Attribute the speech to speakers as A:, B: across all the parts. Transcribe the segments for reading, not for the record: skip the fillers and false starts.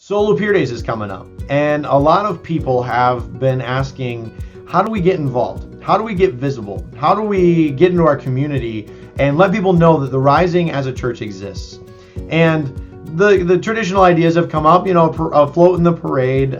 A: So Lapeer Days is coming up, and a lot of people have been asking, how do we get involved? How do we get visible? How do we get into our community and let people know that the Rising as a church exists? And the traditional ideas have come up, a float in the parade,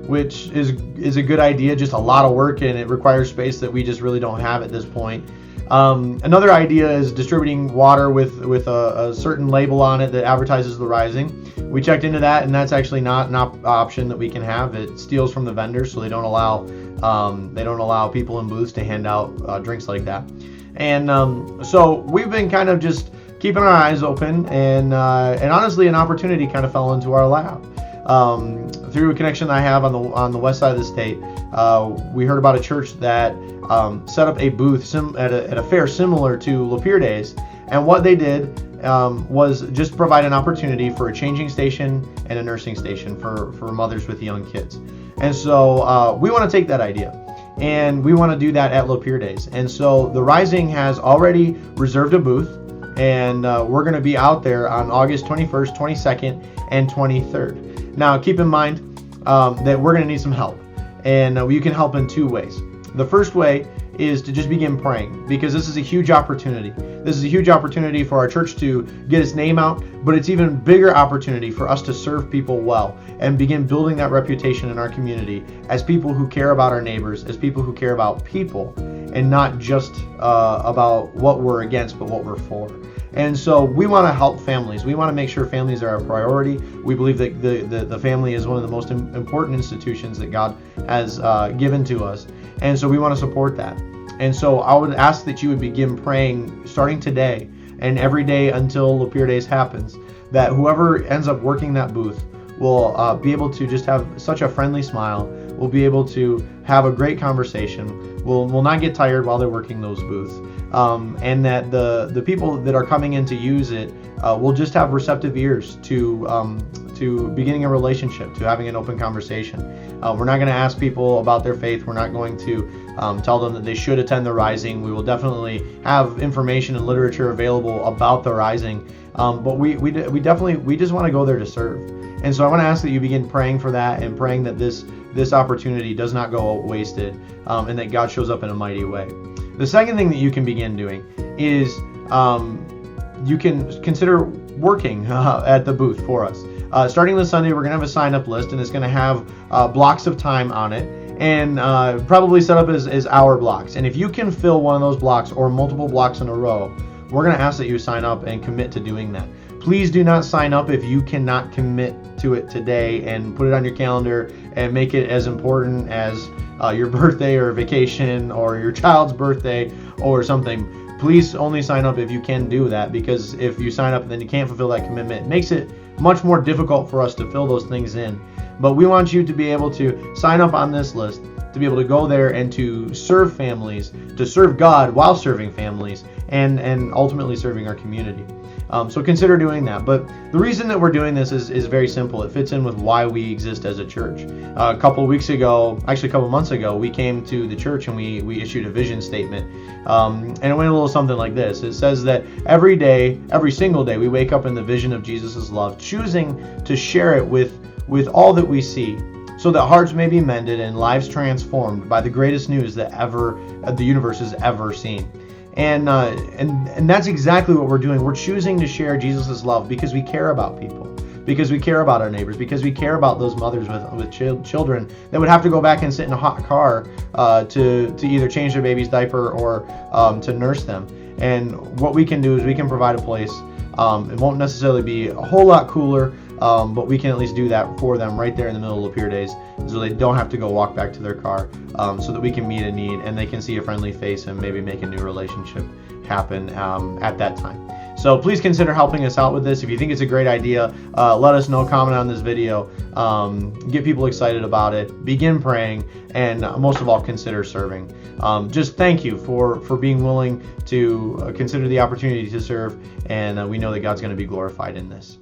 A: which is a good idea, just a lot of work, and it requires space that we just really don't have at this point. Another idea is distributing water with a certain label on it that advertises the Rising. We checked into that, and that's actually not an option that we can have. It steals from the vendors, so they don't allow people in booths to hand out drinks like that. And so we've been kind of just keeping our eyes open, and honestly, an opportunity kind of fell into our lap. Through a connection I have on the west side of the state, we heard about a church that set up a booth at a fair similar to Lapeer Days, and what they did was just provide an opportunity for a changing station and a nursing station for mothers with young kids. And so we want to take that idea, and we want to do that at Lapeer Days. And so the Rising has already reserved a booth, and we're going to be out there on August 21st, 22nd, and 23rd. Now, keep in mind that we're going to need some help, and you can help in two ways. The first way is to just begin praying, because this is a huge opportunity. This is a huge opportunity for our church to get its name out, but it's even bigger opportunity for us to serve people well and begin building that reputation in our community as people who care about our neighbors, as people who care about people, and not just about what we're against, but what we're for. And so we want to help families. We want to make sure families are a priority. We believe that the family is one of the most important institutions that God has given to us. And so we want to support that. And so I would ask that you would begin praying starting today and every day until Lapeer Days happens, that whoever ends up working that booth will be able to just have such a friendly smile, will be able to have a great conversation, will not get tired while they're working those booths, and that the people that are coming in to use it will just have receptive ears to beginning a relationship, to having an open conversation. We're not going to ask people about their faith. We're not going to tell them that they should attend the Rising. We will definitely have information and literature available about the Rising, but we just want to go there to serve. And so I want to ask that you begin praying for that, and praying that this opportunity does not go wasted, and that God shows up in a mighty way. The second thing that you can begin doing is you can consider working at the booth for us. Starting this Sunday, we're going to have a sign-up list, and it's going to have blocks of time on it, and probably set up as hour blocks. And if you can fill one of those blocks or multiple blocks in a row, we're going to ask that you sign up and commit to doing that. Please do not sign up if you cannot commit to it today and put it on your calendar and make it as important as your birthday or vacation or your child's birthday or something. Please only sign up if you can do that, because if you sign up and then you can't fulfill that commitment, it makes it much more difficult for us to fill those things in. But we want you to be able to sign up on this list, to be able to go there and to serve families, to serve God while serving families, and ultimately serving our community. So consider doing that. But the reason that we're doing this is very simple. It fits in with why we exist as a church. A couple months ago, we came to the church and we issued a vision statement. And it went a little something like this. It says that every single day, we wake up in the vision of Jesus' love, choosing to share it with all that we see, so that hearts may be mended and lives transformed by the greatest news that the universe has ever seen. And that's exactly what we're doing. We're choosing to share Jesus' love because we care about people, because we care about our neighbors, because we care about those mothers with children that would have to go back and sit in a hot car to either change their baby's diaper or to nurse them. And what we can do is we can provide a place. It won't necessarily be a whole lot cooler, but we can at least do that for them right there in the middle of Lapeer Days, so they don't have to go walk back to their car, so that we can meet a need and they can see a friendly face and maybe make a new relationship happen at that time. So please consider helping us out with this. If you think it's a great idea, let us know, comment on this video, get people excited about it, begin praying, and most of all, consider serving. Just thank you for being willing to consider the opportunity to serve, and we know that God's going to be glorified in this.